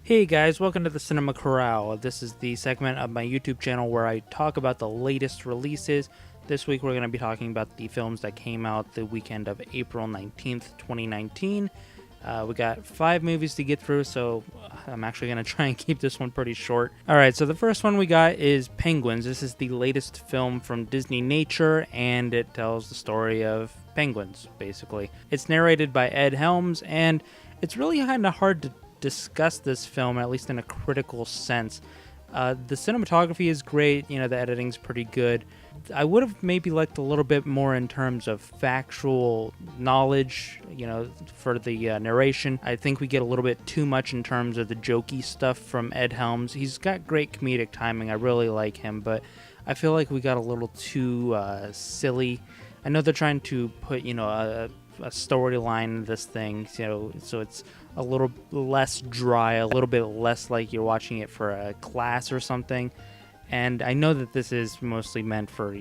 Hey guys, welcome to the Cinema Corral. This is the segment of my YouTube channel where I talk about the latest releases. This week we're going to be talking about the films that came out the weekend of April 19th, 2019. We got 5 movies to get through, so I'm actually going to try and keep this one pretty short. Alright, so the first one we got is Penguins. This is the latest film from Disney Nature, and it tells the story of penguins, basically. It's narrated by Ed Helms, and it's really kind of hard to discuss this film, at least in a critical sense. The cinematography is great, the editing's pretty good. I would have maybe liked a little bit more in terms of factual knowledge, for the narration. I think we get a little bit too much in terms of the jokey stuff from Ed Helms. He's got great comedic timing, I really like him, but I feel like we got a little too silly. I know they're trying to put, a storyline in this thing, so it's a little less dry, a little bit less like you're watching it for a class or something. And I know that this is mostly meant for,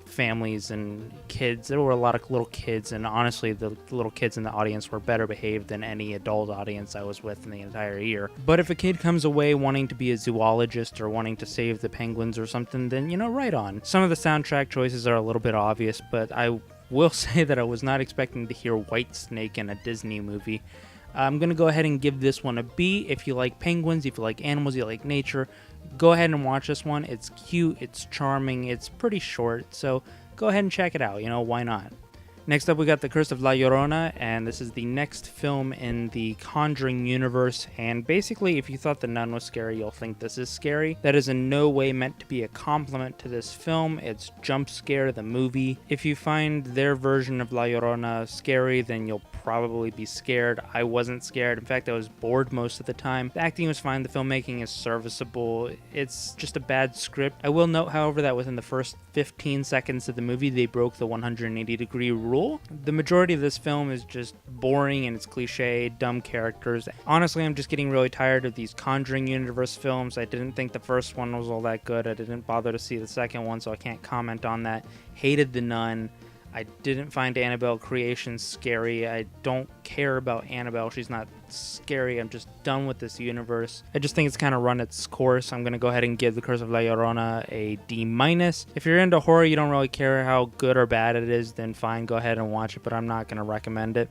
families and kids. There were a lot of little kids, and honestly, the little kids in the audience were better behaved than any adult audience I was with in the entire year. But if a kid comes away wanting to be a zoologist or wanting to save the penguins or something, then, right on. Some of the soundtrack choices are a little bit obvious, but I will say that I was not expecting to hear Whitesnake in a Disney movie. I'm going to go ahead and give this one a B. If you like penguins, if you like animals, you like nature, go ahead and watch this one. It's cute, it's charming, it's pretty short, so go ahead and check it out, why not? Next up, we got The Curse of La Llorona, and this is the next film in the Conjuring universe, and basically, if you thought The Nun was scary, you'll think this is scary. That is in no way meant to be a compliment to this film. It's Jump Scare the movie. If you find their version of La Llorona scary, then you'll probably be scared. I wasn't scared. In fact, I was bored most of the time. The acting was fine. The filmmaking is serviceable. It's just a bad script. I will note, however, that within the first 15 seconds of the movie, they broke the 180-degree rule. The majority of this film is just boring and it's cliche, dumb characters. Honestly, I'm just getting really tired of these Conjuring universe films. I didn't think the first one was all that good. I didn't bother to see the second one, so I can't comment on that. Hated The Nun. I didn't find Annabelle Creations scary. I don't care about Annabelle. She's not scary. I'm just done with this universe. I just think it's kind of run its course. I'm going to go ahead and give The Curse of La Llorona a D-. If you're into horror, you don't really care how good or bad it is, then fine, go ahead and watch it, but I'm not going to recommend it.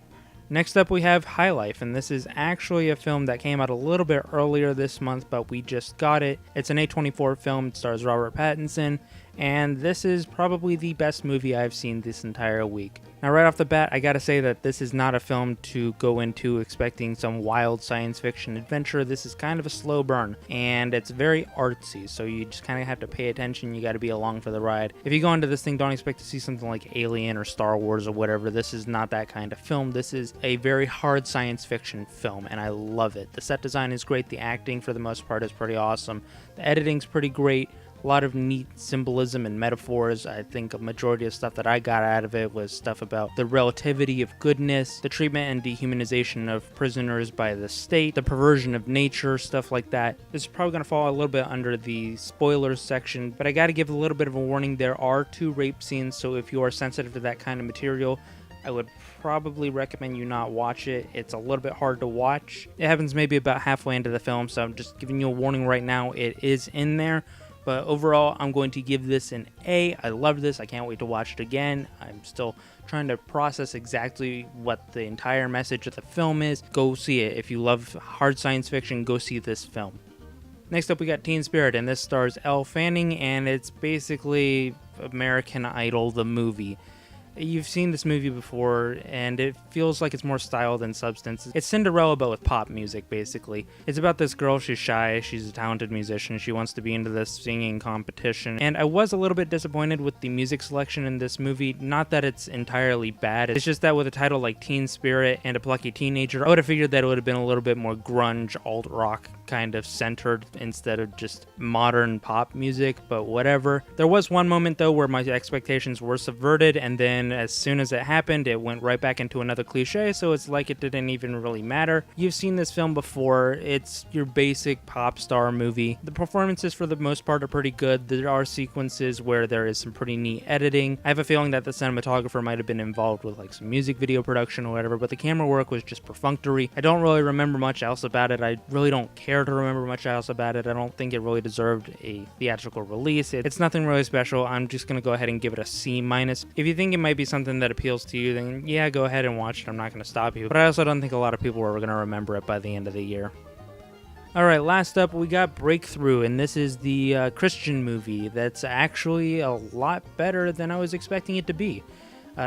Next up, we have High Life, and this is actually a film that came out a little bit earlier this month, but we just got it. It's an A24 film. It stars Robert Pattinson, and this is probably the best movie I've seen this entire week. Now, right off the bat, I gotta say that this is not a film to go into expecting some wild science fiction adventure. This is kind of a slow burn, and it's very artsy, so you just kind of have to pay attention. You gotta be along for the ride. If you go into this thing, don't expect to see something like Alien or Star Wars or whatever. This is not that kind of film. This is a very hard science fiction film, and I love it. The set design is great. The acting, for the most part, is pretty awesome. The editing's pretty great. A lot of neat symbolism and metaphors. I think a majority of stuff that I got out of it was stuff about the relativity of goodness, the treatment and dehumanization of prisoners by the state, the perversion of nature, stuff like that. This is probably going to fall a little bit under the spoilers section, but I got to give a little bit of a warning. There are 2 rape scenes, so if you are sensitive to that kind of material, I would probably recommend you not watch it. It's a little bit hard to watch. It happens maybe about halfway into the film, so I'm just giving you a warning right now. It is in there. But overall, I'm going to give this an A. I loved this. I can't wait to watch it again. I'm still trying to process exactly what the entire message of the film is. Go see it. If you love hard science fiction, go see this film. Next up, we got Teen Spirit, and this stars Elle Fanning, and it's basically American Idol, the movie. You've seen this movie before, and it feels like it's more style than substance. It's Cinderella, but with pop music, basically. It's about this girl. She's shy. She's a talented musician. She wants to be into this singing competition. And I was a little bit disappointed with the music selection in this movie. Not that it's entirely bad. It's just that with a title like Teen Spirit and a plucky teenager, I would have figured that it would have been a little bit more grunge, alt-rock kind of centered instead of just modern pop music, but whatever. There was one moment, though, where my expectations were subverted, and then as soon as it happened, it went right back into another cliche, so it's like it didn't even really matter. You've seen this film before. It's your basic pop star movie. The performances, for the most part, are pretty good. There are sequences where there is some pretty neat editing. I have a feeling that the cinematographer might have been involved with like some music video production or whatever, but the camera work was just perfunctory. I don't really remember much else about it. I really don't care care to remember much else about it. I don't think it really deserved a theatrical release. It's nothing really special. I'm just going to go ahead and give it a C-. If you think it might be something that appeals to you, then yeah, go ahead and watch it. I'm not going to stop you. But I also don't think a lot of people are going to remember it by the end of the year. Alright, last up we got Breakthrough, and this is the Christian movie that's actually a lot better than I was expecting it to be.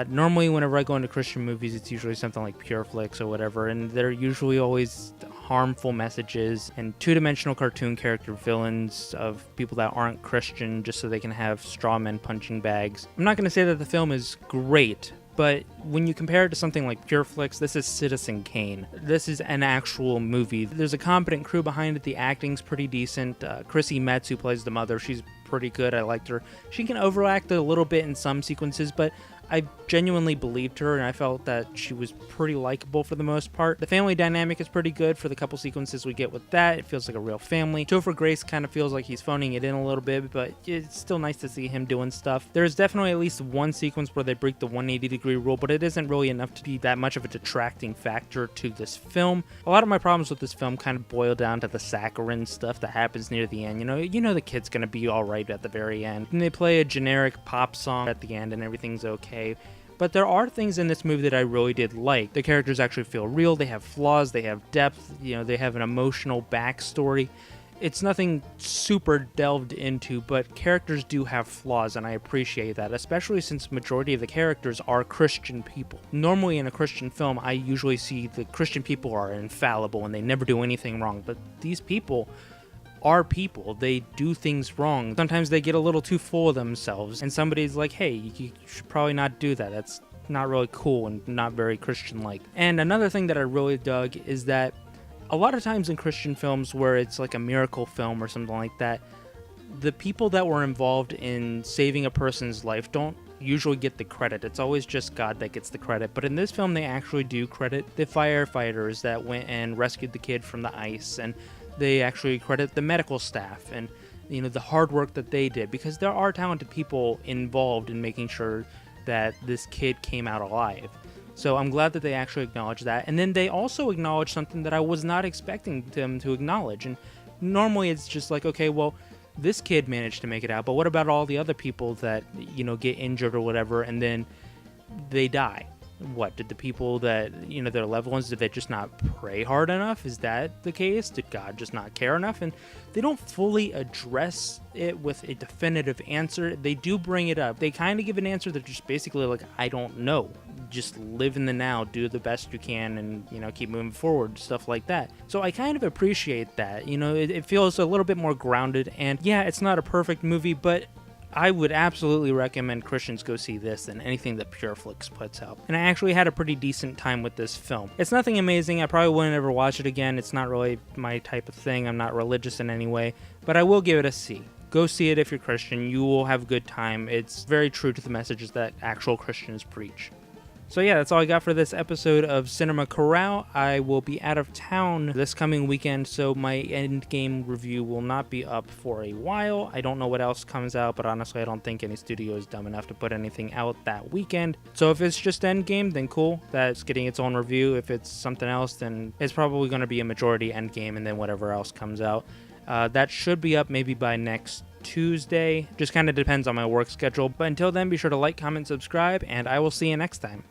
Normally whenever I go into Christian movies, it's usually something like Pure Flicks or whatever, and they're usually always harmful messages and two-dimensional cartoon character villains of people that aren't Christian just so they can have straw men punching bags. I'm not going to say that the film is great, but when you compare it to something like Pure Flicks, this is Citizen Kane. This is an actual movie. There's a competent crew behind it. The acting's pretty decent. Chrissy Metz, who plays the mother, she's pretty good. I liked her. She can overact a little bit in some sequences, but I genuinely believed her, and I felt that she was pretty likable for the most part. The family dynamic is pretty good for the couple sequences we get with that. It feels like a real family. Topher Grace kind of feels like he's phoning it in a little bit, but it's still nice to see him doing stuff. There's definitely at least one sequence where they break the 180-degree rule, but it isn't really enough to be that much of a detracting factor to this film. A lot of my problems with this film kind of boil down to the saccharine stuff that happens near the end. You know the kid's gonna be alright at the very end. And they play a generic pop song at the end and everything's okay. But there are things in this movie that I really did like. The characters actually feel real, they have flaws, they have depth, they have an emotional backstory. It's nothing super delved into, but characters do have flaws, and I appreciate that, especially since majority of the characters are Christian people. Normally in a Christian film, I usually see the Christian people are infallible and they never do anything wrong, but these people are people. They do things wrong. Sometimes they get a little too full of themselves, and somebody's like, hey, you should probably not do that. That's not really cool and not very Christian-like. And another thing that I really dug is that a lot of times in Christian films where it's like a miracle film or something like that, the people that were involved in saving a person's life don't usually get the credit. It's always just God that gets the credit. But in this film, they actually do credit the firefighters that went and rescued the kid from the ice, and they actually credit the medical staff and the hard work that they did, because there are talented people involved in making sure that this kid came out alive. So I'm glad that they actually acknowledge that. And then they also acknowledge something that I was not expecting them to acknowledge. And normally it's just like, okay, well, this kid managed to make it out, but what about all the other people that get injured or whatever and then they die? What did the people that their loved ones, did they just not pray hard enough? Is that the case? Did God just not care enough? And they don't fully address it with a definitive answer. They do bring it up. They kind of give an answer that just basically like, I don't know, just live in the now, do the best you can, and keep moving forward, stuff like that. So I kind of appreciate that. It feels a little bit more grounded, and yeah, it's not a perfect movie, but I would absolutely recommend Christians go see this than anything that Pure Flicks puts out. And I actually had a pretty decent time with this film. It's nothing amazing. I probably wouldn't ever watch it again. It's not really my type of thing. I'm not religious in any way. But I will give it a C. Go see it if you're Christian. You will have a good time. It's very true to the messages that actual Christians preach. So yeah, that's all I got for this episode of Cinema Corral. I will be out of town this coming weekend, so my Endgame review will not be up for a while. I don't know what else comes out, but honestly, I don't think any studio is dumb enough to put anything out that weekend. So if it's just Endgame, then cool. That's getting its own review. If it's something else, then it's probably going to be a majority Endgame and then whatever else comes out. That should be up maybe by next Tuesday. Just kind of depends on my work schedule. But until then, be sure to like, comment, subscribe, and I will see you next time.